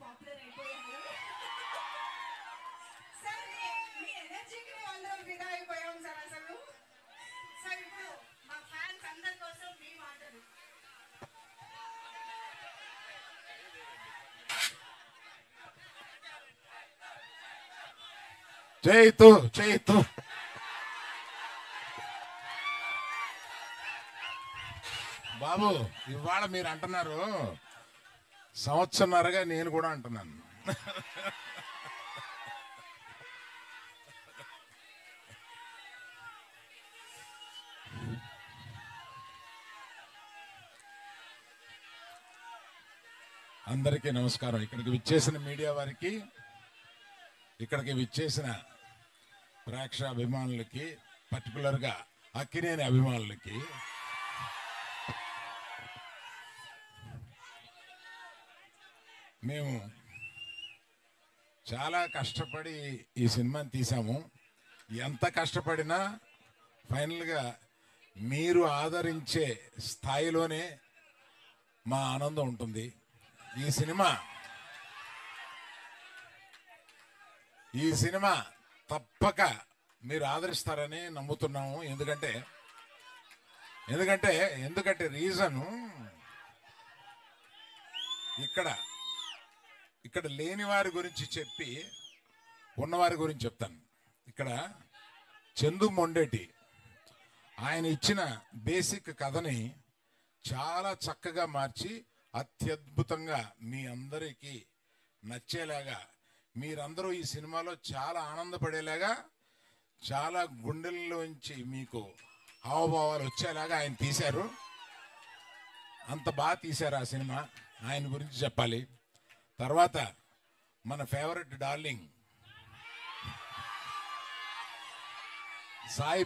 Popular అయిపోయారు. Sir మీ ఎనర్జీకి మేము అందరం ఫిదా అయిపోయాం సార్ అసలు. సార్ ఇప్పుడు మా ఫ్యాన్స్ అందరి కోసం మీ మాటలు. చేయితు చేయితు బాబు, ఇవాళ మీరు అంటున్నారు, సంవత్సరంన్నరగా నేను కూడా అంటున్నాను. అందరికీ నమస్కారం. ఇక్కడికి విచ్చేసిన మీడియా వారికి, ఇక్కడికి విచ్చేసిన ప్రేక్షాభిమానులకి, పర్టికులర్గా అక్కినేని అభిమానులకి, మేము చాలా కష్టపడి ఈ సినిమాని తీసాము. ఎంత కష్టపడినా ఫైనల్గా మీరు ఆదరించే స్థాయిలోనే మా ఆనందం ఉంటుంది. ఈ సినిమా తప్పక మీరు ఆదరిస్తారని నమ్ముతున్నాము. ఎందుకంటే రీజను ఇక్కడ లేని వారి గురించి చెప్పి ఉన్నవారి గురించి చెప్తాను. ఇక్కడ చందు మొండేటి ఆయన ఇచ్చిన బేసిక్ కథని చాలా చక్కగా మార్చి అత్యద్భుతంగా మీ అందరికీ నచ్చేలాగా, మీరందరూ ఈ సినిమాలో చాలా ఆనందపడేలాగా, చాలా గుండెల్లోంచి మీకు హావభావాలు వచ్చేలాగా ఆయన తీశారు. అంత బాగా తీశారు ఆ సినిమా. ఆయన గురించి చెప్పాలి. తర్వాత మన ఫేవరెట్ డార్లింగ్ సాయి